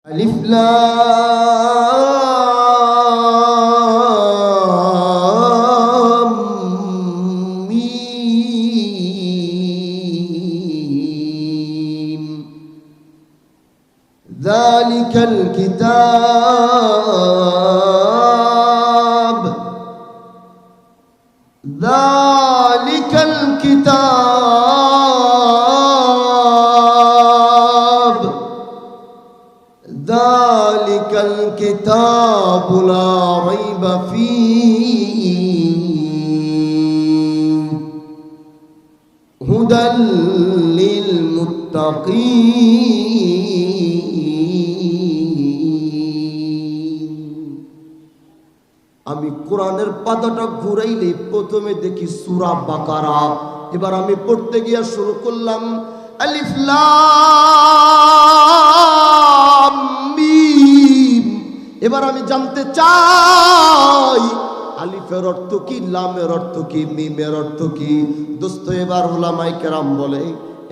আলিফ লাম মিম যালিকাল কিতাব যালিকাল কিতাব যালিকাল কিতাবু লা রাইবা ফীহি হুদাল লিল মুত্তাকিন। আমি কোরআনের পাতাটা ঘুরাইলে প্রথমে দেখি সূরা বাকারা। এবার আমি পড়তে গিয়ে শুরু করলাম আলিফ লাম মিম। এবার আমি জানতে চাই আলিফের অর্থ কি, লামের অর্থ কি, মিমের অর্থ কি। দোস্ত এবার উলামায়ে কেরাম বলে,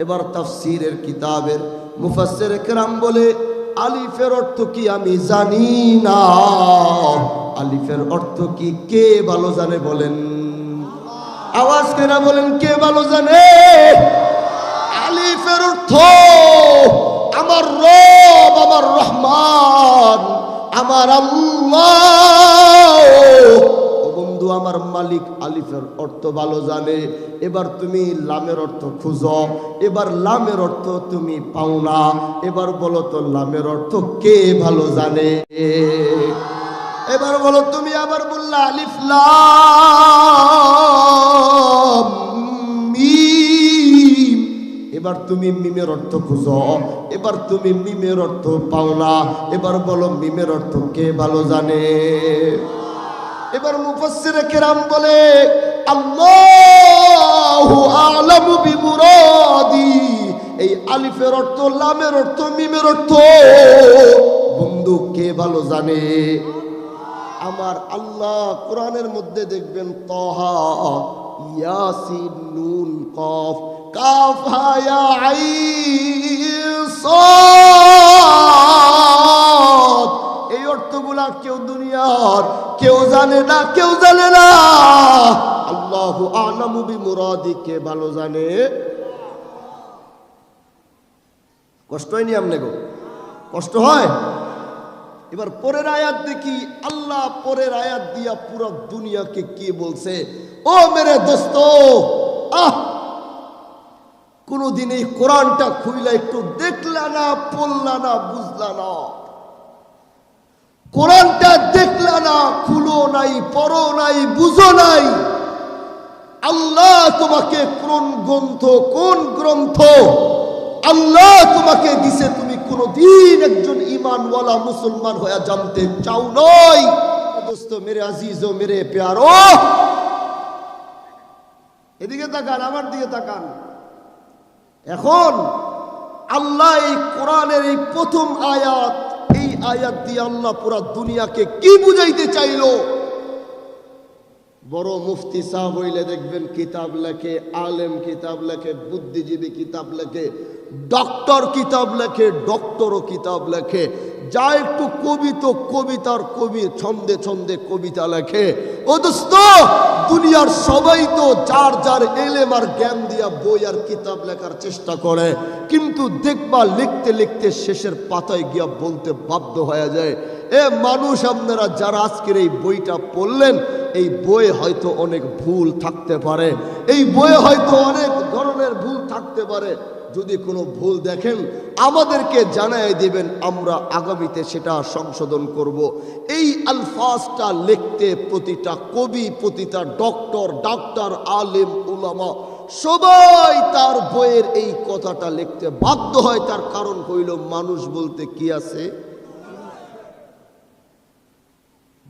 এবার তাফসীরের কিতাবের মুফাসসিরে কেরাম বলে আলিফের অর্থ কি আমি জানি না। আলিফের অর্থ কি কে ভালো জানে বলেন? আওয়াজ করে বলেন, কে ভালো জানে? আলিফের অর্থ আমার রব, আমার রহমান, আমার আল্লাহ। ও বন্ধু, আমার মালিক আলিফের অর্থ ভালো জানে। এবার তুমি লামের অর্থ খুঁজো, এবার লামের অর্থ তুমি পাও না। এবার বলো তো লামের অর্থ কে ভালো জানে? এবার বলো তুমি। আবার বললা আলিফ লাম মিম। এবার তুমি মিমের অর্থ খুঁজো, এবার তুমি মিমের অর্থ পাও না। এবার বলো মিমের অর্থ কে ভালো জানে? এবার মুফাসসিরে কেরাম বলে আল্লাহু আ'লামু বিমুরাদি। এই আলিফের অর্থ, লামের অর্থ, মিমের অর্থ বন্ধু কে ভালো জানে? আমার আল্লাহ কোরআনের মধ্যে দেখবেন তাহা, ইয়াসিন, নুন, কফ, কাফ হা ইয়া আইন সাদ। এই অর্থগুলা কেউ দুনিয়ার কেউ জানে না, কেউ জানে না। আল্লাহু আ'লামু বিমুরাদি কে ভালো জানে? কষ্ট হয়নি আমনে গো? কষ্ট হয়? এবার পরের আয়াত দেখি, আল্লাহ পরের আয়াত দিয়া পুরো দুনিয়াকে কি বলছে। ও মেরে দোস্ত, কোনদিন এই কোরআনটা খুইলা একটু দেখলা না, পড়লা না, বুঝলা না। কোরআনটা দেখলা না, খুলো নাই, পড়ো নাই, বুঝো নাই। আল্লাহ তোমাকে কোন গ্রন্থ আল্লাহ তোমাকে দিছে, তুমি কোনদিন একজন ঈমানওয়ালা মুসলমান হয়ে জানতে চাও নাই। দোস্ত, মেরে আজিজো, মেরে প্যারো, এদিকে তাকান, আমার দিকে তাকান। এখন আল্লাহ এই কোরআনের এই প্রথম আয়াত, এই আয়াত দিয়ে আল্লাহ পুরা দুনিয়াকে কি বুঝাইতে চাইলো? বড় মুফতি সাহেব হইলে দেখবেন কিতাব লেখে, আলেম কিতাব লেখে, বুদ্ধিজীবী কিতাব লেখে, ডক্টর কিতাব লেখে, ডক্টরও কিতাব লেখে। যা একটু কবি তো কবিতার কবি, ছন্দে ছন্দে কবিতা লেখে। ও দোস্ত, দুনিয়ার সবাই তো যার যার এলেম আর জ্ঞান দিয়া বই আর কিতাব লেখার চেষ্টা করে, কিন্তু দেখবা লিখতে লিখতে শেষের পাতায় গিয়া বলতে বাধ্য হয়ে যায়, এ মানুষ, আপনারা যারা আজকের এই বইটা পড়লেন, এই বইয়ে হয়তো অনেক ভুল থাকতে পারে, এই বইয়ে হয়তো অনেক ধরনের ভুল থাকতে পারে। যদি কোনো ভুল দেখেন আমাদেরকে জানাই দিবেন, আমরা আগামীতে সেটা সংশোধন করব। এই আলফাজটা লিখতে প্রতিটা কবি, প্রতিটা ডাক্তার, আলেম, উলামা সবাই তার বইয়ের এই কথাটা লিখতে বাধ্য হয়। তার কারণ হইল মানুষ বলতে কি আছে?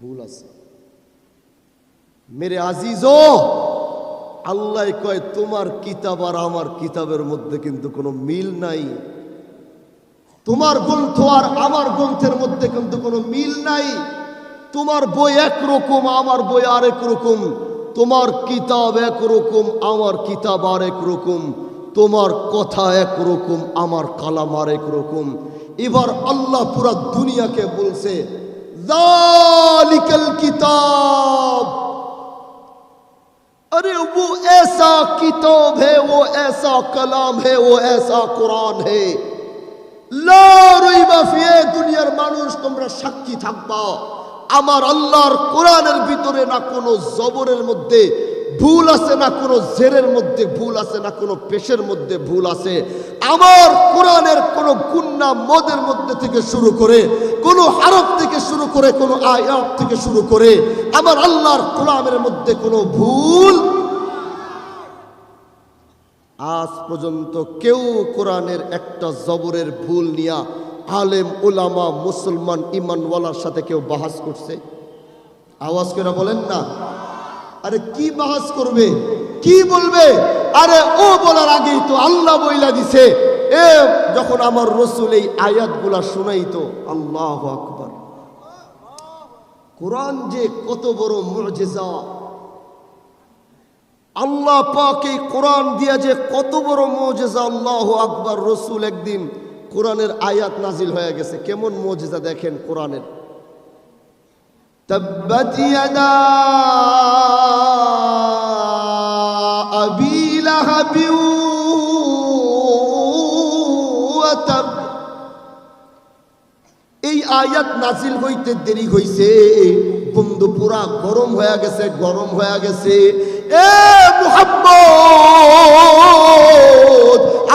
ভুল আছে। মেরে আজিজো, আল্লাহ কয় তোমার কিতাব আর আমার কিতাবের মধ্যে কিন্তু কোনো মিল নাই। তোমার গ্রন্থ আর আমার গ্রন্থের মধ্যে কিন্তু কোনো মিল নাই। তোমার বই একরকম, আমার বই আরেক রকম। তোমার কিতাব একরকম, আমার কিতাব আরেক রকম। তোমার কথা একরকম, আমার কালাম আরেক রকম। এবার আল্লাহ পুরা দুনিয়াকে বলছে যালিকাল কিতাব, अरे वो ऐसा किताब है, वो ऐसा कलाम है, वो ऐसा कुरान है ला রাইবা ফিহি। দুনিয়ার মানুষ তোমরা সাক্ষী থাকবা, আমার আল্লাহর কোরআনের ভিতরে না কোনো জবরের মধ্যে ভুল আছে, না কোনো জেরের মধ্যে ভুল আছে, না কোনো পেশের মধ্যে ভুল আছে। আমার কোরআনের কোনো গুন্না মদের মধ্যে থেকে শুরু করে, কোনো হরফ থেকে শুরু করে, কোনো আয়াত থেকে শুরু করে আমার আল্লাহর কোরআনের মধ্যে কোনো ভুল। আজ পর্যন্ত কেউ কোরআনের একটা জবরের ভুল নিয়া আলেম উলামা মুসলমান ইমানওয়ালার সাথে কেউ বাহাস করছে? আওয়াজ করে বলেন না। আরে কি বাহাস করবে, কি বলবে? আরে ও বলার আগেই তো আল্লাহ বইলা দিছে। যখন আমার রসুল এই আয়াতগুলা শুনাইতো, আল্লাহু আকবার, কোরআন যে কত বড় মুজিজা, আল্লাহ পাক এই কোরআন দিয়া যে কত বড় মুজিজা, আল্লাহু আকবার। রসুল একদিন কোরআনের আয়াত নাজিল হয়ে গেছে, কেমন মুজিজা দেখেন কোরআনের। তাব্বাত ইয়াদা আবি লাহাব ওয়া তাব, এই আয়াত নাজিল হইতে দেরি হইছে, বন্ধু পুরা গরম হয়ে গেছে, গরম হয়ে গেছে। এ মুহাম্মদ,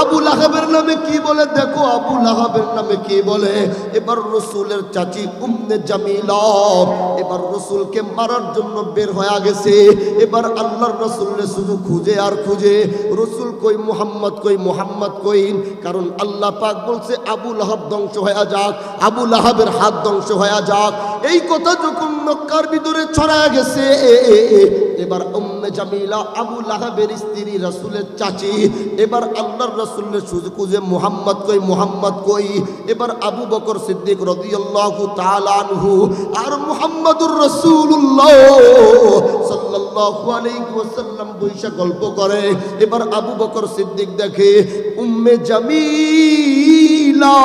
আবু লাহাবের নামে কি বলে দেখো, আবু লাহাবের নামে কি বলে। এবার রসুলের চাচি উম্মে জামিলা এবার রসুলকে মারার জন্য বের হয়ে গেছে। এবার আল্লাহর রসুলকে শুধু খুঁজে আর খুঁজে, রসুল কই, মুহাম্মদ কই, মুহাম্মদ কই। কারণ আল্লাহ পাক বলছে আবু লাহাব ধ্বংস হয়ে যাক, আবু লাহাবের হাত ধ্বংস হয়ে যাক। এই কথা যখন মক্কার ভিতরে ছড়ায় গেছে, এবার উম্মে জামিলা আবু লাহাবের স্ত্রী, রাসূলের চাচি, এবার আল্লাহর রাসূলের শুধু খুঁজে মুহাম্মদ কই, মুহাম্মদ কই। এবার আবু বকর সিদ্দিক রাদিয়াল্লাহু তাআলা আনহু আর মুহাম্মদুর রাসূলুল্লাহ সাল্লাল্লাহু আলাইহি ওয়াসাল্লাম বৈশা গল্প করে। এবার আবু বকর সিদ্দিক দেখে উম্মে জামিলা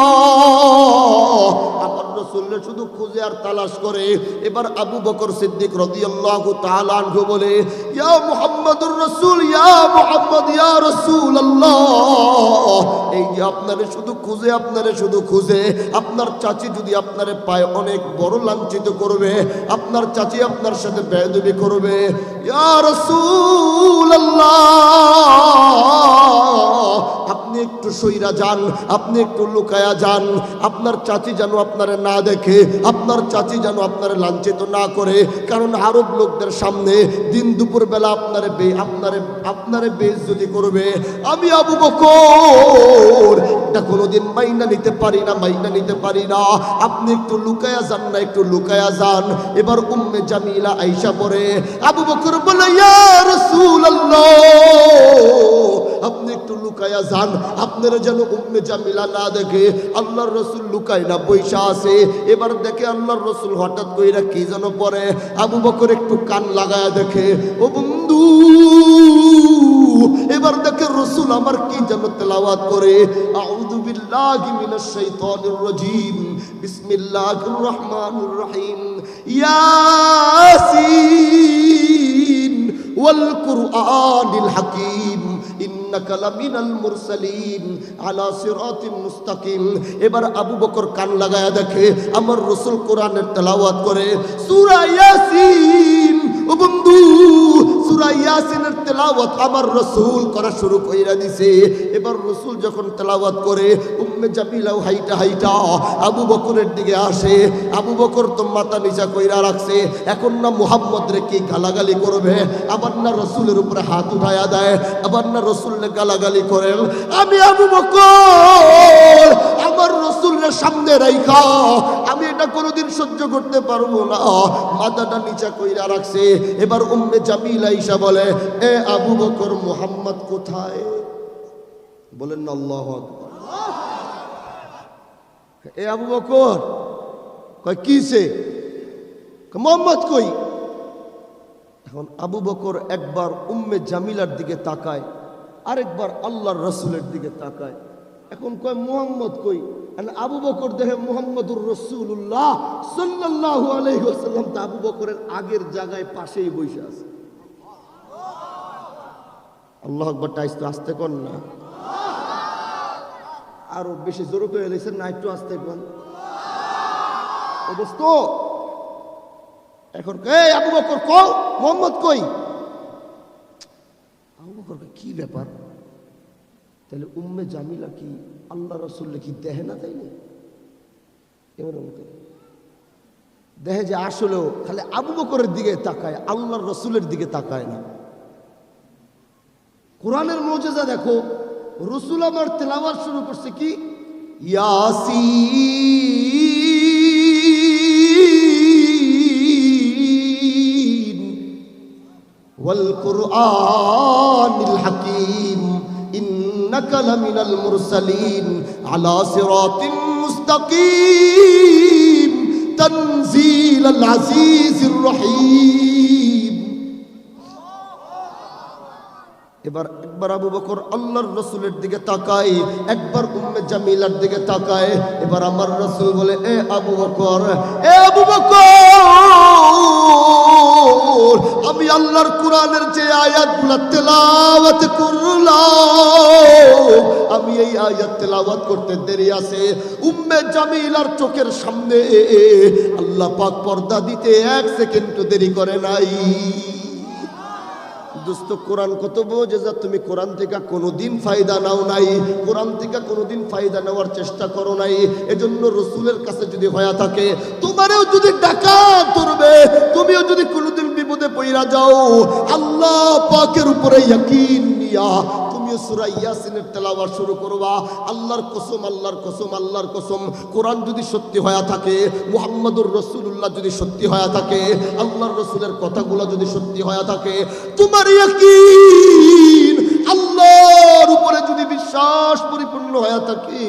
আমার রাসূলের শুধু খুঁজে আর তালাশ করে। এবার আবু বকর সিদ্দিক রাদিয়াল্লাহু তাআলা আনহু বলে, ইয়া মুহাম্মাদুর রাসূল, ইয়া মুহাম্মদ, ইয়া রাসূলুল্লাহ, এই যে আপনারে শুধু খুঁজে, আপনারে শুধু খুঁজে, আপনার চাচি যদি আপনারে পায় অনেক বড় লাঞ্ছিত করবে, আপনার চাচি আপনার সাথে বেয়াদবি করবে। ইয়া রাসূলুল্লাহ, আপনি একটু সইরা যান, আপনি একটু লুকায়া যান, আপনার চাচি যেন আপনারে না দেখে, আপনার চাচি যেন আপনারে লাঞ্ছিত না করে। কারণ আরব লোকদের সামনে দিন দুপুর বেলা আপনারে বেইজ্জতি করবে। আমি আবু বকর এটা কোনোদিন মাইনা নিতে পারি না, মাইনা নিতে পারি না। আপনি একটু লুকায়া যান না, একটু লুকায়া যান। এবার উম্মে জামিলা আয়েশা পড়ে, আবু বকর বলে, ইয়া রাসূলুল্লাহ, আপনি একটু লুকায়া যান, আপনারা যেন উম্মে জামিলা না দেখে। আল্লাহর রাসূল লুকায় না, বৈশা আছে। এবার দেখে আল্লাহর রাসূল হঠাৎ কইরা কি যেন পড়ে। আবু বকর একটু কান লাগায়া দেখে, ও বন্ধু, এবার দেখে রাসূল আমার কি যেন তেলাওয়াত করে, আউযু বিল্লাহি মিনাশ শাইতানির রাজীম, বিসমিল্লাহির রহমানির রহিম, ইয়াসিন ওয়াল কুরআনিল হাকীম ইন্নাকা লামিনাল মুরসালিন আলা সিরাতিন মুস্তাকিম। এবার আবু বকর কান লাগায়া দেখে আমার রাসূল কোরআনের তেলাওয়াত করে সূরা ইয়াসিন। ও বন্ধু, সূরা ইয়াসিনের তেলাওয়াত আমার রাসূল করা শুরু কইরা দিছে। এবার রাসূল যখন তেলাওয়াত করে, উম্মে জামিলাও হাইটা হাইটা আবু বকরের দিকে আসে। আবু বকর তো মাথা নিচা কইরা রাখছে, এখন না মুহাম্মদ রে কি গালাগালি করবে, আবার না রাসূলের উপরে হাত উঠায়া দেয়, আবার না রাসূলকে গালাগালি করেন। আমি আবু বকর আমার রাসূলের সামনে রাইখা আমি এটা কোনোদিন সহ্য করতে পারবো না, মাথাটা নিচা কইরা রাখছে। এবার উম্মে জামিলা আয়েশা বলে, এ আবু বকর, মুহাম্মদ কোথায়? বলেন না আল্লাহু আকবার। এ আবু বকর কয় কিসে? মুহাম্মদ কই? এখন আবু বকর একবার উম্মে জামিলার দিকে তাকায়, আরেকবার আল্লাহর রাসূলের দিকে তাকায়। এখন কয় মুহাম্মদ কই? আর আবু বকর দেখে মুহাম্মদুর রাসূলুল্লাহ সাল্লাল্লাহু আলাইহি ওয়াসাল্লাম তো আবু বকরের আগের জায়গায় পাশেই বসে আছে। আল্লাহু আকবার, টাইস তো আস্তে কোন না, আরো বেশি জোরে করে এলেছেন না, একটু আস্তে কোন দোস্ত। এখন এই আবু বকর কও মুহাম্মদ কই? আবু বকর কি ব্যাপার? তাহলে উম্মে জামিলা কি আল্লাহ রাসূল কি দেহে না? তাইলে এমন দেহে যে আসলেও খালি আবু বকরের দিকে তাকায়, আল্লাহর রাসূলের দিকে তাকায় না। কোরআনের মুজিজা দেখো, রাসূল আমার তেলাওয়াত শুরু করছে কি ইয়াসিন ওয়াল কুরআনিল হাকীম ইন্নাকা লামিনাল মুরসালিন আলা সিরাতিন মুস্তাকিম তানজিলাল আজিজির রহিম। এবার একবার আবু বকর আল্লাহর রাসূলের দিকে তাকায়, একবার উম্মে জামিলার দিকে তাকায়। এবার আমার রাসূল বলে, এ আবু বকর, এ আবু বকর, আমি আল্লাহর কোরআনের যে আয়াতগুলো তেলাওয়াত করলাম, আমি এই আয়াত তেলাওয়াত করতে দেরি আছে। উম্মে জামিলার চোখের সামনে আল্লাহ পাক পর্দা দিতে 1 সেকেন্ড দেরি করে নাই। দোস্ত, কোরআন কত বোঝা, তুমি কোরআন থেকে কোনোদিন ফায়দা নাও নাই, কোরআন থেকে কোনোদিন ফায়দা নেওয়ার চেষ্টা করো নাই। এজন্য রাসূলের কাছে যদি হয়ে থাকে, তোমারও যদি ডাকাত ধরবে, তুমিও যদি কোনোদিন বিপদে পড়া যাও, আল্লাহ পাকের উপরে ইয়াকিন নিয়া তুমিও সূরা ইয়াসিনের তেলাওয়াত শুরু করবা। আল্লাহর কসম, আল্লাহর কসম, আল্লাহর কসম, কোরআন যদি সত্যি হয়ে থাকে, মুহাম্মদুর রাসূলুল্লাহ যদি সত্যি হয়ে থাকে, আল্লাহর রাসূলের কথাগুলো যদি সত্যি হয়ে থাকে, তোমার ইয়াকিন আল্লাহর উপরে যদি বিশ্বাস পরিপূর্ণ হয়ে থাকে,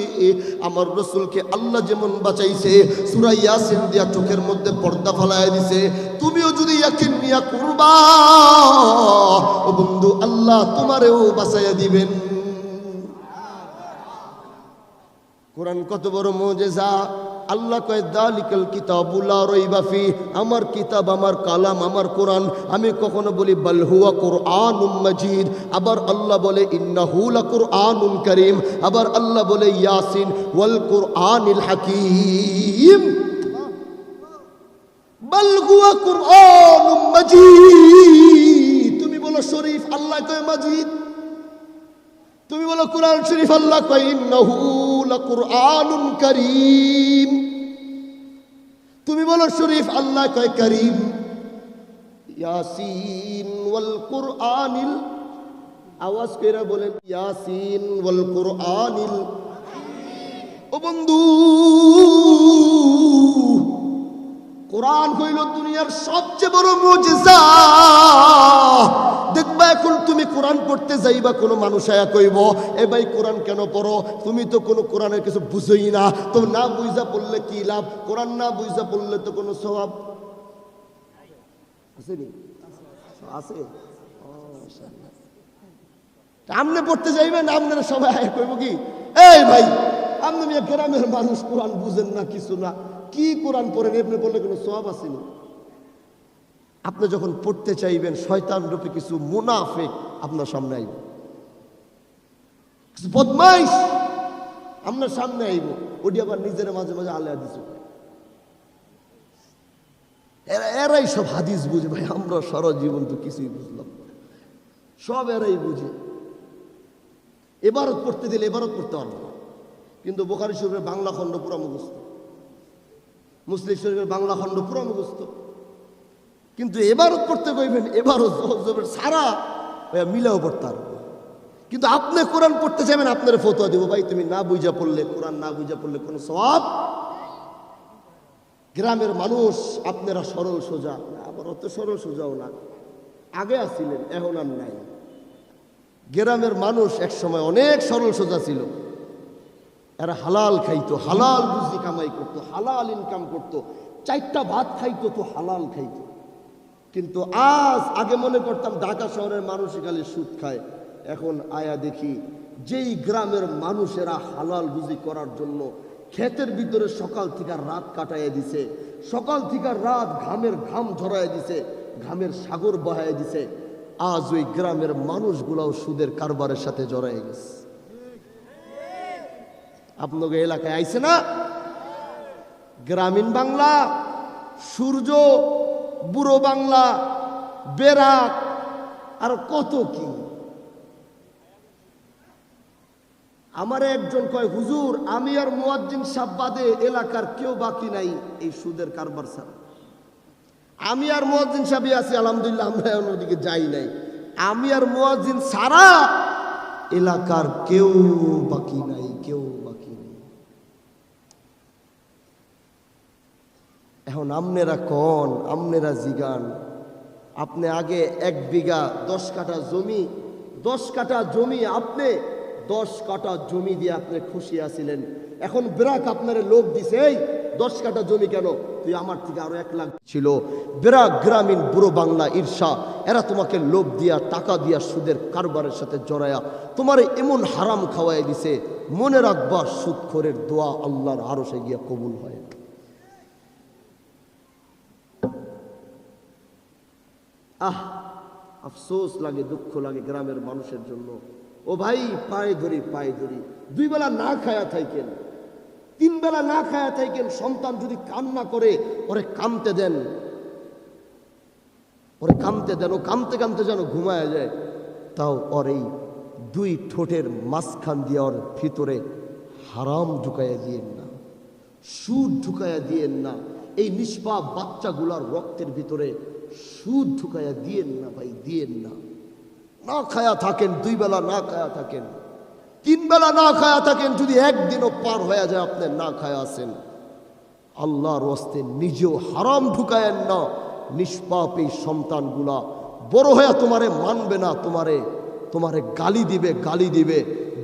আমার রাসূলকে আল্লাহ যেমন বাঁচাইছে, সূরা ইয়াসিন দিয়া চোখের মধ্যে পর্দা ফেলায় দিছে, তুমিও যদি ইয়াকিন নিয়া করবা, ও বন্ধু, আল্লাহ তোমারেও বাঁচাইয়া দিবেন। কোরআন কত বড় মুজিজা। আল্লাহ কয় যালিকাল কিতাবু লা রাইবা ফি, আমার কিতাব, আমার কালাম, আমার কোরআন। আমি কখনো বলি বাল হুয়া কুরআনুম মাজিদ, আবার আল্লাহ বলে ইন্নাহু লাকুরআনুন কারীম, আবার আল্লাহ বলে ইয়াসিন ওয়াল কুরআনিল হাকীম, বাল হুয়া কুরআনুম মাজিদ। তুমি বলো শরীফ, আল্লাহ কয় মাজিদ। তুমি বলো কুরআন শরীফ, আল্লাহ কয় ইন্নাহু লাকুরআনুন কারীম। তুমি বলো শরীফ, আল্লাহ কয় কারীম। ইয়াসিন ওয়াল কুরআনিল, আওয়াজ কইরা বলেন ইয়াসিন ওয়াল কুরআনিল। ও বন্ধু, কোরআন হইল দুনিয়ার সবচেয়ে বড় মুজিজা। দেখবা এখন তুমি কোরআন পড়তে যাইবা, কোনো মানুষ আয়া কইব, এ ভাই কোরআন কেন পড়ো? তুমি তো কোনো কোরআনের কিছু বুঝোই না, তো না বুঝা পড়লে কি লাভ? কোরআন না বুঝা পড়লে তো কোনো সওয়াব আছে নি? আছে। আমনে পড়তে যাইবেন, আপনারা সবাই আয়া কইব কি, এই ভাই আপনি গ্রামের মানুষ, কোরআন বুঝেন না, কিছু না, কি কোরআন পড়েন? এমনি বললে কোনো সওয়াব আসেনি। আপনি যখন পড়তে চাইবেন, শয়তান রূপে কিছু মুনাফিক আপনার সামনে আইব, কিছু বদমাইশ আপনার সামনে আইব, ওটি আবার নিজের মাঝে মাঝে আলে হাদিস, এরাই সব হাদিস বুঝে। ভাই আমরা সারা জীবন তো কিছুই বুঝলাম না, সব এরাই বুঝে। এবারত পড়তে দিলে এবারত পড়তে পারবো না, কিন্তু বুখারী শরীফের বাংলা খণ্ড পুরা মুখস্থ, মুসলিম শরীফের বাংলা খণ্ড পুরা মুখস্থ, কিন্তু এবারত পড়তে কইবেন, এবারত সারা মিলাও পড়তে পারবো। কিন্তু আপনি কোরআন পড়তে চাইবেন, আপনার ফতোয়া দিব, ভাই তুমি না বুঝা পড়লে, কোরআন না বুঝা পড়লে কোনো সওয়াব। গ্রামের মানুষ আপনারা সরল সোজা, আবার অত সরল সোজাও না, আগে আসছিলেন, এখন আর নাই। গ্রামের মানুষ এক সময় অনেক সরল সোজা ছিল, এরা হালাল খাইতো, হালাল রুজি কামাই করতো, হালাল ইনকাম করতো, 4টা ভাত খাইতো তো হালাল খাইতো। কিন্তু আগে মনে করতাম ঢাকা শহরের মানুষ খালি সুদ খায়, এখন আয়া দেখি যেই গ্রামের মানুষেরা হালাল রুজি করার জন্য ক্ষেতের ভিতরে সকাল থেকে রাত কাটাইয়া দিছে, সকাল থেকে রাত ঘামের ঘাম ঝরাইয়া দিছে, ঘামের সাগর বহাইয়া দিছে। আজ ওই গ্রামের মানুষগুলাও সুদের কারবারের সাথে জড়াই গেছে। আপনাদের এলাকায় আইছে না? গ্রামীণ বাংলা, সূর্য, বুড়ো বাংলা, বেরাক, আর কত কি। আমার একজন কয়, হুজুর আমি আর মুয়াজ্জিন সাহেব বাদে এলাকার কেউ বাকি নাই এই সুদের কারবার ছাড়া। আমি আর মুয়াজ্জিন সাহেবই আছি, আলহামদুলিল্লাহ, আমরা অন্যদিকে যাই নাই। আমি আর মুয়াজ্জিন ছাড়া এলাকার কেউ বাকি নাই, কেউ বাকি নেই। এখন আমনেরা কন, আমনেরা জিগান, আপনি আগে 1 বিঘা 10 কাঠা জমি, 10 কাঠা জমি, আপনি 10 কাঠা জমি দিয়ে আপনি খুশি আছিলেন। এখন বেরাক আপনার লোক দিছে, এই 10 কাঠা জমি কেন, তুই আমার থেকে আরো 1 লাখ ছিল। বেরাক গ্রামীণ বুড়ো বাংলা ঈর্ষা, এরা তোমাকে লোভ দিয়া, টাকা দিয়া, সুদের কারবারের সাথে জড়ায়া তোমার এমন হারাম খাওয়াই দিছে। মনে রাখবা, সুদখোরের দোয়া আল্লাহর আরশে গিয়া কবুল হয়। আফসোস লাগে, দুঃখ লাগে গ্রামের মানুষের জন্য। ও ভাই, পায়ে ধরি, পায়ে ধরি, 2 বেলা না খায়া থাকেন, 3 বেলা না খায়া থাকেন। সন্তান যদি কান্না করে, ওরে কামতে দেন, ওরে কামতে দেন। ও কামতে কামতে যেন ঘুমায় যায়। তাও ওর এই 2 ঠোঁটের মাঝখান দিয়ে ওর ভিতরে হারাম ঢুকাইয়া দিয়েন না, সুদ ঢুকাইয়া দিয়েন না। এই নিষ্পাপ বাচ্চাগুলার রক্তের ভিতরে সুদ ঢুকাইয়া দিয়েন না ভাই, দিয়েন না। না খায়া থাকেন, 2 বেলা না খায়া থাকেন, 3 বেলা না খায়া থাকেন, যদি একদিনও পার হয়ে যায় আপনি না খায়া আছেন, আল্লাহর ওয়াস্তে নিজেও হারাম ঢুকায়েন না। নিষ্পাপ এই সন্তানগুলা বড় হয়ে তোমারে মানবে না, তোমারে গালি দিবে, গালি দিবে,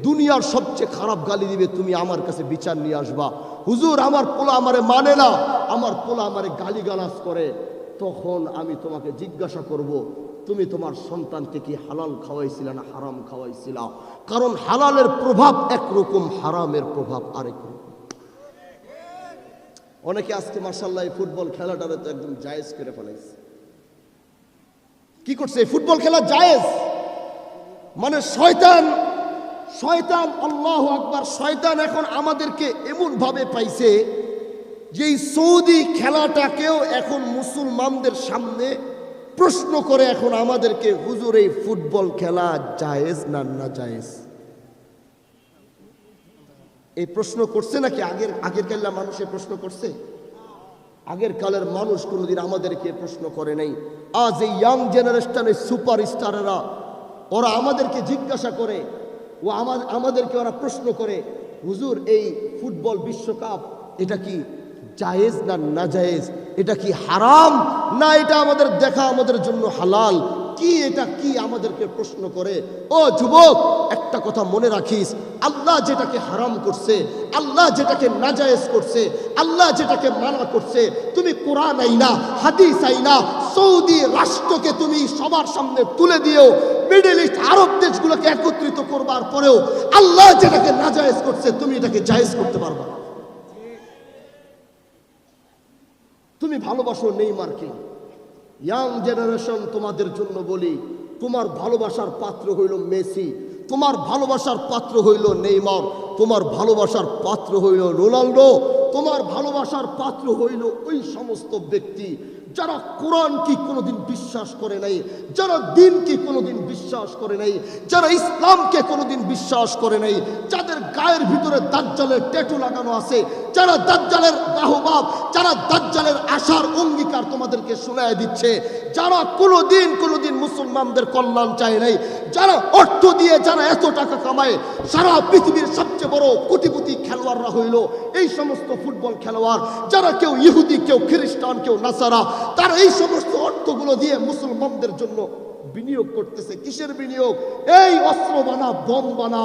দুনিয়ার সবচেয়ে খারাপ গালি দিবে। তুমি আমার কাছে বিচার নিয়ে আসবা, হুজুর আমার পোলা আমারে মানে না, আমার পোলা আমারে গালিগালাজ করে। তখন আমি তোমাকে জিজ্ঞাসা করব, তুমি তোমার সন্তানকে কি হালাল খাওয়াইছিলা না হারাম খাওয়াইছিলা? কারণ হালালের প্রভাব একরকম, হারামের প্রভাব আরেক রকম। অনেকে আজকে মাশাআল্লাহ এই ফুটবল খেলাটারে তো একদম জায়েজ করে ফেলাইছে। কি করছে? ফুটবল খেলা জায়েজ মানে শয়তান, শয়তান, আল্লাহু আকবার, শয়তান এখন আমাদেরকে এমন ভাবে পাইছে যে এই সৌদি খেলাটাকেও এখন মুসলমানদের সামনে প্রশ্ন করে এখন আমাদেরকে, হুজুর এই ফুটবল খেলা জায়েজ না না জায়েজ? এই প্রশ্ন করছে নাকি? আগের কালের মানুষে প্রশ্ন করছে? আগের কালের মানুষ কোনোদিন আমাদেরকে প্রশ্ন করে নাই। আজ এই ইয়াং জেনারেশনের সুপার স্টারেরা ওরা আমাদেরকে জিজ্ঞাসা করে, ও আমাদেরকে ওরা প্রশ্ন করে, হুজুর এই ফুটবল বিশ্বকাপ এটা কি জায়েজ না না জায়েজ? এটা কি হারাম না এটা আমাদের দেখা আমাদের জন্য হালাল? কি এটা কি আমাদেরকে প্রশ্ন করে। ও যুবক, একটা কথা মনে রাখিস, আল্লাহ যেটাকে হারাম করছে, আল্লাহ যেটাকে নাজায়েজ করছে, আল্লাহ যেটাকে মানা করছে, তুমি কোরআন আইনা, হাদিস আইনা, সৌদি রাষ্ট্রকে তুমি সবার সামনে তুলে দিও, মিডল ইস্ট আরব দেশগুলোকে একত্রিত করবার পরেও আল্লাহ যেটাকে নাজায়েজ করছে তুমি এটাকে জায়েজ করতে পারবা না। তুমি ভালোবাসো নেইমারকে। ইয়াং জেনারেশন, তোমাদের জন্য বলি, তোমার ভালোবাসার পাত্র হইল মেসি, তোমার ভালোবাসার পাত্র হইল নেইমার, তোমার ভালোবাসার পাত্র হইল রোনাল্ডো, তোমার ভালোবাসার পাত্র হইল ওই সমস্ত ব্যক্তি যারা কোরআন কি কোনোদিন বিশ্বাস করে নাই, যারা দিন কি কোনোদিন বিশ্বাস করে নাই, যারা ইসলামকে কোনোদিন বিশ্বাস করে নাই, যাদের গায়ের ভিতরে দাজ্জালের ট্যাটু লাগানো আছে, যারা দাজ্জালের বাহবাব, যারা দাজ্জালের আশার অঙ্গীকার তোমাদেরকে শোনায় দিচ্ছে, যারা কোনোদিন মুসলমানদের কল্যাণ চায় নাই, যারা অর্থ দিয়ে যারা এত টাকা কামায়, সারা পৃথিবীর সবচেয়ে বড় কোটিপতি খেলোয়াড়রা হইল এই সমস্ত ফুটবল খেলোয়াড়, যারা কেউ ইহুদি, কেউ খ্রিস্টান, কেউ নাসারা, তারা এই সমস্ত অর্থগুলো দিয়ে মুসলমানদের জন্য বিনিয়োগ করতেছে। কিসের বিনিয়োগ? এই অস্ত্র বানা, বোম বানা,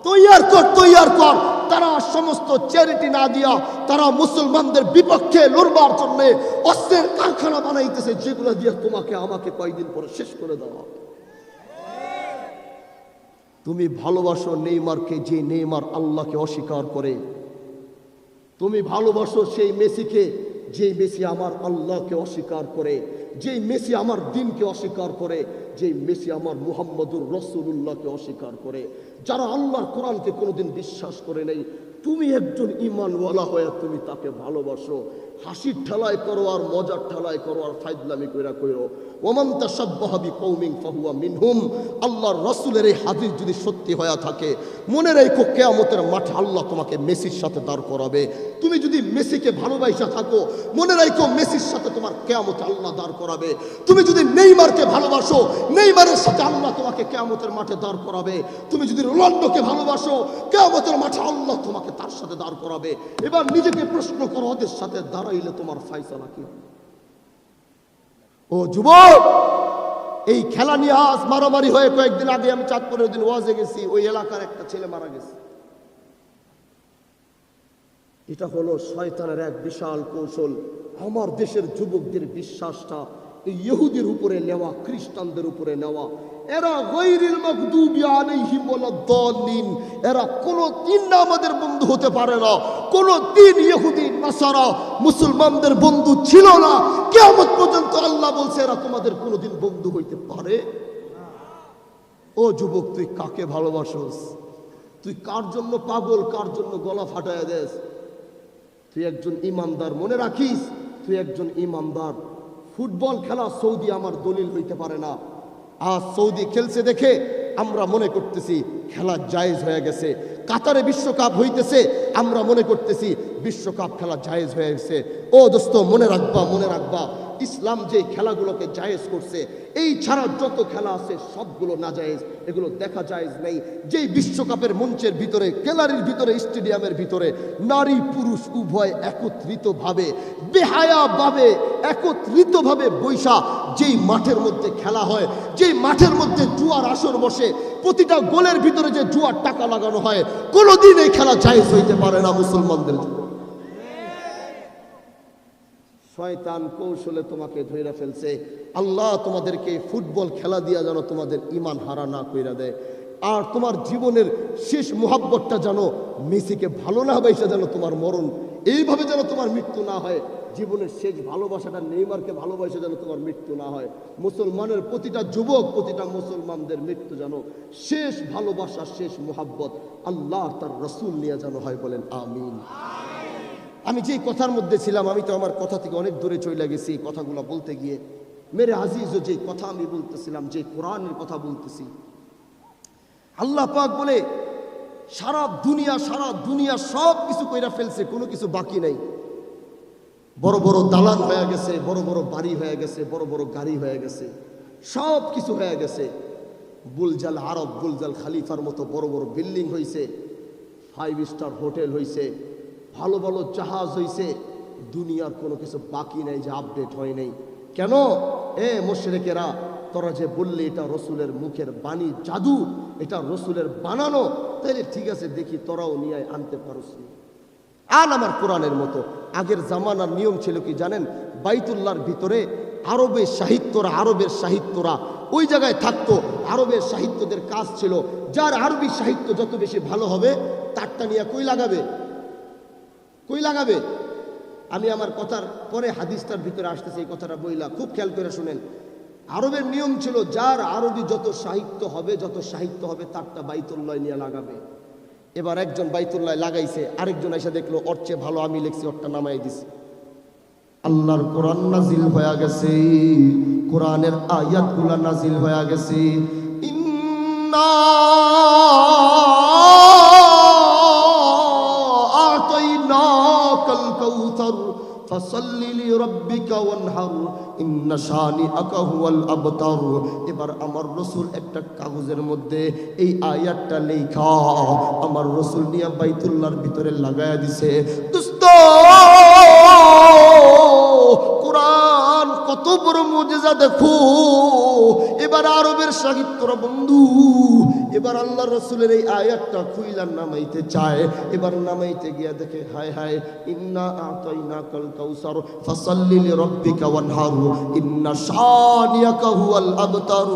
তৈয়ার কর। তারা সমস্ত চ্যারিটি না দিয়া তারা মুসলমানদের বিপক্ষে লড়বার জন্য অস্ত্রের কারখানা বানাইতেছে, যেগুলো দিয়ে তোমাকে আমাকে কয়েকদিন পরে শেষ করে দেওয়া। তুমি ভালোবাসো নেইমারকে, যে নেইমার আল্লাহকে অস্বীকার করে। তুমি ভালোবাসো সেই মেসিকে, যেই মেসি আমার আল্লাহকে অস্বীকার করে, যেই মেসি আমার দিনকে অস্বীকার করে, যেই মেসি আমার মুহাম্মদুর রাসূলুল্লাহকে অস্বীকার করে, যারা আল্লাহর কোরআনকে কোনোদিন বিশ্বাস করে নেই। তুমি একজন ঈমানওয়ালা হয়ে তুমি তাকে ভালোবাসো, হাসির ঠেলায় করো আর মজার ঠেলায় করো আর ফাইজলামি কইরা কইরো। ওমান তাশাব্বাহা বিকওমিন ফাহুয়া মিনহুম। আল্লাহর রাসূলের এই হাদিস যদি সত্যি হয়ে থাকে, মনে রেখো কিয়ামতের মাঠে আল্লাহ তোমাকে মেসির সাথে দাঁড় করাবে। তুমি যদি মেসিকে ভালোবাসা থাকো, মনে রেখো মেসির সাথে তোমার কিয়ামতে আল্লাহ দাঁড় করাবে। তুমি যদি নেইমারকে ভালোবাসো, নেইমারের সাথে আল্লাহ তোমাকে কিয়ামতের মাঠে দাঁড় করাবে। তুমি যদি রোনাল্ডোকে ভালোবাসো, কিয়ামতের মাঠে আল্লাহ তোমাকে তার সাথে দাঁড় করাবে। এবার নিজেকে প্রশ্ন করো, ওদের সাথে দাঁড়াইলে তোমার ফায়সালা কি? ও যুবক, এই খেলা নিয়ে আজ মারামারি হয়ে কয়েকদিন আগে আমি চাঁদপুরের দিন ওয়াজে গেছি, ওই এলাকার একটা ছেলে মারা গেছে। এটা হলো শয়তানের এক বিশাল কৌশল। আমার দেশের যুবকদের বিশ্বাসটা এই ইহুদির উপরে নেওয়া, খ্রিস্টানদের উপরে নেওয়া। এরা গায়রিল মাগদুবি আলাইহিম ওয়ালাদ-দাল্লিন, এরা কোনদিন না আমাদের বন্ধু হতে পারে না। কোনদিন ইহুদি নাসারা মুসলমানদের বন্ধু ছিল না। কিয়ামত পর্যন্ত আল্লাহ বলছে এরা তোমাদের কোনদিন বন্ধু হইতে পারে না। ও যুবক, তুই কাকে ভালোবাসোস? তুই কার জন্য পাগল, কার জন্য গলা ফাটায় দেস? তুই একজন ইমানদার, মনে রাখিস তুই একজন ইমানদার। ফুটবল খেলা সৌদি আমার দলিল হইতে পারে না। আজ সৌদি খেলছে দেখে আমরা মনে করতেছি খেলা জায়েজ হয়ে গেছে। কাতারে বিশ্বকাপ হইতেছে, আমরা মনে করতেছি বিশ্বকাপ খেলা জায়েজ হয়ে গেছে। ও দোস্ত, মনে রাখবা, মনে রাখবা, ইসলাম যে খেলাগুলোকে জায়েজ করছে, এই ছাড়া যত খেলা আছে সবগুলো নাজায়েজ, এগুলো দেখা জায়েজ নেই। যেই বিশ্বকাপের মঞ্চের ভিতরে, গ্যালারির ভিতরে, স্টেডিয়ামের ভিতরে নারী পুরুষ উভয় একত্রিতভাবে বেহায়াভাবে একত্রিতভাবে বৈশা যেই মাঠের মধ্যে খেলা হয়, যেই মাঠের মধ্যে জুয়ার আসর বসে, প্রতিটা গোলের ভিতরে যে জুয়ার টাকা লাগানো হয়, কোনোদিন এই খেলা জায়েজ হইতে পারে না মুসলমানদের জন্য। শয়তান কৌশলে তোমাকে ধইরা ফেলছে। আল্লাহ তোমাদেরকে ফুটবল খেলা দিয়া যেন তোমাদের ঈমান হারা না কইরা দেয়। আর তোমার জীবনের শেষ মুহাব্বতটা যেন মেসিকে ভালো না বাইসা যেন তোমার মরণ, এইভাবে যেন তোমার মৃত্যু না হয়। জীবনের শেষ ভালোবাসাটা নেইমারকে ভালোবাসা যেন তোমার মৃত্যু না হয়। মুসলমানের প্রতিটা যুবক, প্রতিটা মুসলমানদের মৃত্যু যেন শেষ ভালোবাসা, শেষ মুহাব্বত আল্লাহ তার রাসূল নিয়ে যেন হয়। বলেন আমিন। আমি যেই কথার মধ্যে ছিলাম, আমি তো আমার কথা থেকে অনেক দূরে চলে গেছি কথাগুলো বলতে গিয়ে। মেরে আজিজ, যেই কথা আমি বলতেছিলাম, যে কোরআনের কথা বলতেছি, আল্লাহ পাক বলে সারা দুনিয়া সব কিছু কইরা ফেলছে, কোনো কিছু বাকি নাই। বড় বড় দালান হয়ে গেছে, বড় বড় বাড়ি হয়ে গেছে, বড় বড় গাড়ি হয়ে গেছে, সব কিছু হয়ে গেছে। বুলজাল আরব, বুলজাল খালিফার মতো বড় বড় বিল্ডিং হয়েছে, 5 স্টার হোটেল হয়েছে, ভালো ভালো জাহাজ হয়েছে। দুনিয়ার কোনো কিছু বাকি নাই যে আপডেট হয় নাই। কেন? মুশরিকেরা, তোরা যে বললি এটা রসুলের মুখের বাণী, জাদু, এটা রসুলের বানানো, তাহলে ঠিক আছে, দেখি তোরাও নিয়ে আনতে পারোস। আন আমার কোরআনের মতো। আগের জামানার নিয়ম ছিল কি জানেন? বাইতুল্লাহর ভিতরে আরবের সাহিত্যরা ওই জায়গায় থাকতো। আরবের সাহিত্যদের কাজ ছিল, যার আরবি সাহিত্য যত বেশি ভালো হবে তারটা নিয়ে কই লাগাবে। আমি আমার কথার পরে হাদিসটার ভিতরে আসতেছে, এই কথাটা বইলা খুব খেয়াল করে শুনেন। আরবের নিয়ম ছিল, যার আরবি যত সাহিত্য হবে তারটা বাইতুল্লাহ নিয়ে লাগাবে। এবার একজন বাইতুল্লাহ লাগাইছে, আরেকজন এসে দেখলো ওর চেয়ে ভালো আমি লিখছি, ওরটা নামাই দিছি। আল্লাহর কোরআন নাজিল হয়ে গেছে, কোরআনের আয়াতগুলা নাজিল হয়ে গেছে। ইন্না আতাইনাকাল কাউসার ফাসাল্লি লিরাব্বিকা ওয়ানহার ইন্না শানিআকা হুয়াল আবতার। এবার আমার রাসূল একটা কাগজের মধ্যে এই আয়াতটা লেখা আমার রাসূল নিয়ে বাইতুল্লাহর ভিতরে লাগায়া দিছে। দোস্ত, কোরআন কত বড় মুজিজা দেখো। এবার আরবের সাহিত্যরা বন্ধু। এবার আল্লাহ রসুলের এই আয়াতটা খুইলা নামাইতে চায়, এবার নামাইতে গিয়া দেখে হায় হায়, ইন্না আতাইনাকাল কাউসার ফাসাল্লি লিরাব্বিকা ওয়ানহার ইন্না শানিয়াকা হুয়াল আবতার।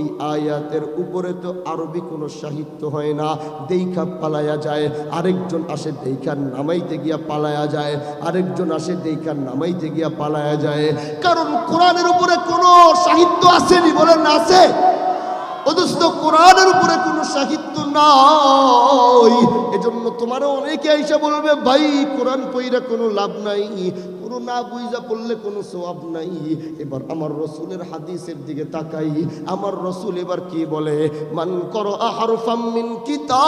এই আয়াতের উপরে তো আরবি কোনো সাহিত্য হয় না, দেইখা পালায়া যায়। আরেকজন আসে দেইখা নামাইতে গিয়া পালায়া যায়, আরেকজন আসে দেইখা নামাইতে গিয়া পালায়া যায়। কারণ কোরআনের উপরে কোনো সাহিত্য আসেনি, বলেন না আছে? অথচ কোরআনের উপরে কোনো সাহিত্য নাই। এজন্য তোমার অনেকে আইসা বলবে ভাই কোরআন পড়লে কোনো লাভ নাই, কোনো না বুঝা পড়লে কোনো সওয়াব নাই। এবার আমার রসুলের হাদিসের দিকে তাকাই, আমার রসুল এবার কি বলে? মান করা হারফাম মিন কিতাব,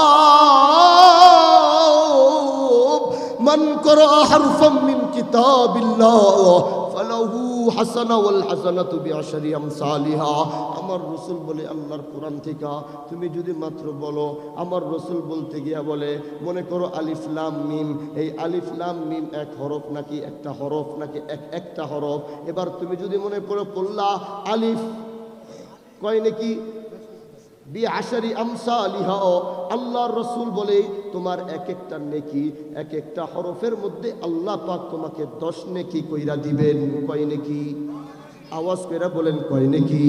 মান করা হারফাম মিন কিতাবিল্লাহ ফালাহু হাসানা ওয়াল হাসানাতু বিআশরি আমসালিহা। আমার রসুল বলে আল্লাহর কোরআন থেকে তুমি যদি মাত্র বলো, আমার রসুল বলতে গিয়া বলে মনে করো আলিফ লাম মিম, এই আলিফ লাম মিম এক হরফ নাকি একটা হরফ নাকি একটা হরফ। এবার তুমি যদি মনে করো পড়লা আলিফ কয় নাকি বিআশরি আমসালিহা, আল্লাহর রসুল বলে তোমার এক একটা নেকি এক একটা হরফের মধ্যে আল্লাহ পাক তোমাকে 10 নেকি কইরা দিবেন। কয় নেকি? আওয়াজ করে বলেন কয় নেকি?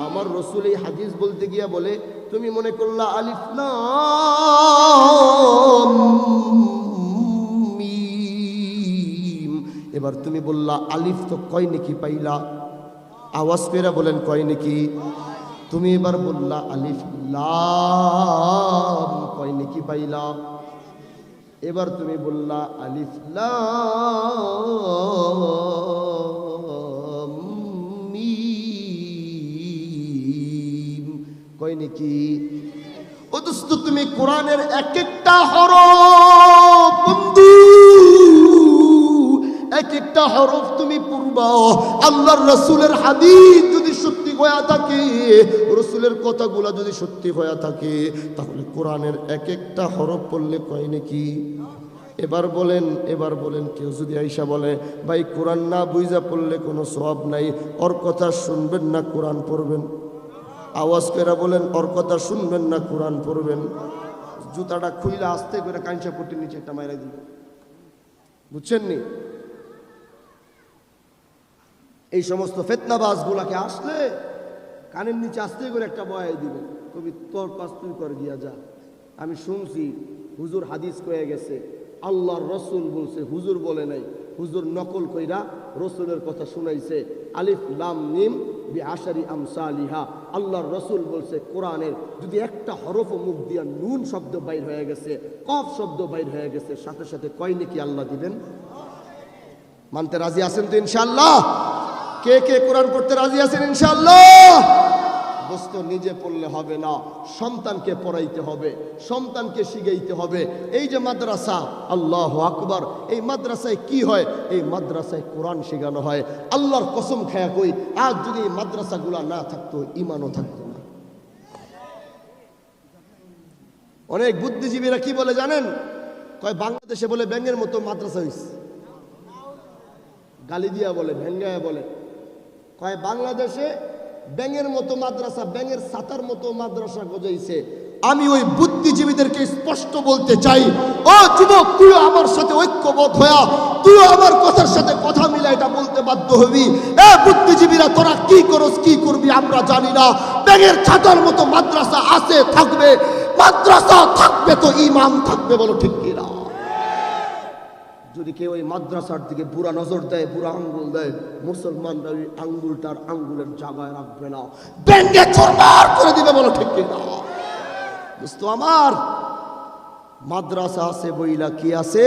আমার রসুল এই হাদিস বলতে গিয়া বলে তুমি মনে করলা আলিফ লাম মিম, এবার তুমি বললা আলিফ তো কয় নেকি পাইলা? আওয়াজ করে বলেন কয় নেকি? তুমি এবার বললা আলিফ লাম, কয় নেকি পাইলা? এবার তুমি বললা আলিফ লাম মিম, কয় নেকি? অথচ তুমি কোরআনের এক একটা হরফ বন্ধু, এক একটা হরফ তুমি পড়বা। আল্লাহর রাসূলের হাদিস যদি সত্যি হয়ে থাকে, রাসূলের কথাগুলো যদি সত্যি হয়ে থাকে, তাহলে কোরআনের এক একটা হরফ পড়লে কয় নাকি? এবার বলেন কেউ যদি আইসা বলে ভাই কোরআন না বুঝা পড়লে কোনো সওয়াব নাই, ওর কথা শুনবেন না কোরআন পড়বেন? আওয়াজ করে বলেন ওর কথা শুনবেন না কোরআন পড়বেন? জুতাটা খুইলা আস্তে করে কাঁচা পট্টির নিচে একটা মাইরা দিবেন, বুঝছেন নি? এই সমস্ত ফিতনাবাজগুলাকে আসলে কানের নিচে আস্তে করে একটা বয়াই দিবেন, কবি তোর কাজ তুই কর গিয়া যা। আমি শুনছি হুজুর হাদিস কয়ে গেছে, আল্লাহর রসুল বলছে, হুজুর বলে নাই। হুজুর নকল কইরা রসুলের কথা শুনাইছে। আলিফ লাম মিম বিআশরি আমসালিহা, আল্লাহর রসুল বলছে কোরআনের যদি একটা হরফ মুখ দিয়া নুন শব্দ বাইর হয়ে গেছে, কফ শব্দ বাইর হয়ে গেছে, সাথে সাথে কয় নাকি আল্লাহ দিবেন। মানতে রাজি আছেন তো ইনশাআল্লাহ? কে কে কোরআন পড়তে রাজি আছেন ইনশাআল্লাহ? দোস্ত নিজে পড়লে হবে না, সন্তানকে পড়াইতে হবে, সন্তানকে শিখাইতে হবে। এই যে মাদ্রাসা, আল্লাহু আকবার, এই মাদ্রাসায় কি হয়? এই মাদ্রাসায় কোরআন শেখানো হয়। আল্লাহর কসম খায়া কই, আজ যদি এই মাদ্রাসাগুলা না থাকতো, ঈমানও থাকতো না। অনেক বুদ্ধিজীবীরা কি বলে জানেন? কয় বাংলাদেশে বলে ব্যাঙের মতো মাদ্রাসা হইছে, গালি দিয়া বলে, ভেঙ্গায়া বলে। কয় বাংলাদেশে ব্যাঙের মতো মাদ্রাসা, ব্যাঙের ছাতার মতো মাদ্রাসা গজাইছে। আমি ওই বুদ্ধিজীবীদেরকে স্পষ্ট বলতে চাই, ও যুবক, তুইও আমার সাথে ঐক্যবদ্ধ হয়া তুইও আমার কথার সাথে কথা মিলা এটা বলতে বাধ্য হবি। এ বুদ্ধিজীবীরা, তোরা কি করস কি করবি আমরা জানি না, ব্যাঙের ছাতার মতো মাদ্রাসা আছে, থাকবে। মাদ্রাসা থাকবে তো ইমাম থাকবে, বলো ঠিক কিনা? যদি কেউ ওই মাদ্রাসার দিকে বুড়া নজর দেয়, বুড়া আঙ্গুল দেয়, মুসলমানরা ওই আঙ্গুলটার আঙ্গুলের জায়গায় রাখবে না, ব্যাঙে চুরমার করে দিবে, বলো ঠিক কিনা? দোস্ত আমার, মাদ্রাসা আছে বইলা কি আছে?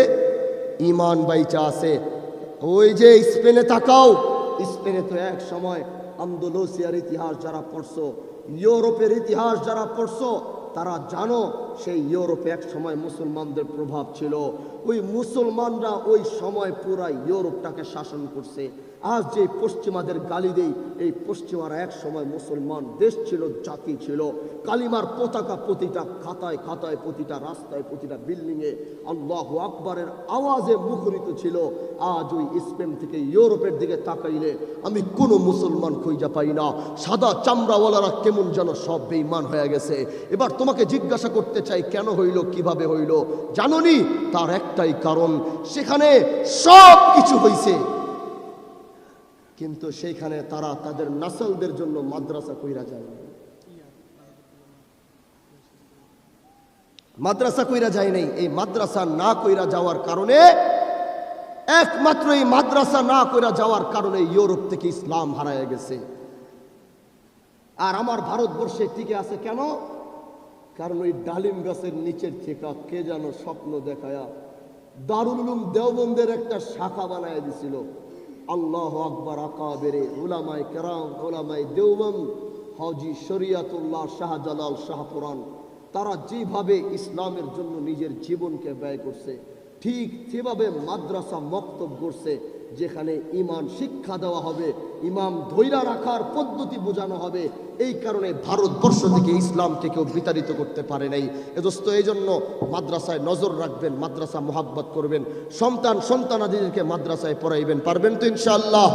ইমান বাইচা আছে। ওই যে স্পেনে তাকাও, স্পেনে তো এক সময় আন্দোলসিয়ার ইতিহাস যারা পড়ছো, ইউরোপের ইতিহাস যারা পড়ছো, তারা জানো সেই ইউরোপে এক সময় মুসলমানদের প্রভাব ছিল। ওই মুসলমানরা ওই সময় পুরা ইউরোপটাকে শাসন করছে। আজ যে পশ্চিমাদের গালি দেই, এই পশ্চিমারা এক সময় মুসলমান দেশ ছিল, জাতি ছিল। কালিমার পতাকা প্রতিটা খাতায় খাতায়, প্রতিটা রাস্তায়, প্রতিটা বিল্ডিংয়ে আল্লাহু আকবরের আওয়াজে মুখরিত ছিল। আজ ওই স্পেন থেকে ইউরোপের দিকে তাকাইলে আমি কোনো মুসলমান খুঁজে পাই না। সাদা চামড়াওয়ালারা কেমন যেন সব বেঈমান হয়ে গেছে। এবার তোমাকে জিজ্ঞাসা করতে চাই, কেন হইল, কিভাবে হইল? জানোনি? তার একটাই কারণ, সেখানে সব কিছু হইছে, কিন্তু সেইখানে তারা তাদের নাসলদের জন্য মাদ্রাসা কইরা যায় নাই। মাদ্রাসা কইরা যায় নাই। এই মাদ্রাসা না কইরা যাওয়ার কারণে, একমাত্র এই মাদ্রাসা না কইরা যাওয়ার কারণে ইউরোপ থেকে ইসলাম হারায় গেছে। আর আমার ভারতবর্ষে টিকে আছে কেন? কারণ ওই ডালিম গাছের নিচের থেকে কে যেন স্বপ্ন দেখায়া দারুল উলুম দেওবন্দের একটা শাখা বানায় দিছিল। আল্লাহু আকবার, আকাবেরে উলামায়ে কেরাম, উলামায়ে দেওবন্দ, হাজী শরিয়াতুল্লাহ শাহজালাল শাহপুরান, তারা যেভাবে ইসলামের জন্য নিজের জীবনকে ব্যয় করছে, ঠিক সেভাবে মাদ্রাসা মক্তব করছে, যেখানে ইমান শিক্ষা দেওয়া হবে, ইমাম ধৈরা রাখার পদ্ধতি বোঝানো হবে। এই কারণে ভারতবর্ষ থেকে ইসলামকে কেউ বিতাড়িত করতে পারে নাই। এ দোস্ত, এই জন্য মাদ্রাসায় নজর রাখবেন, মাদ্রাসা মোহাব্বত করবেন, সন্তানাদিদেরকে মাদ্রাসায় পড়াইবেন। পারবেন তো ইনশাআল্লাহ?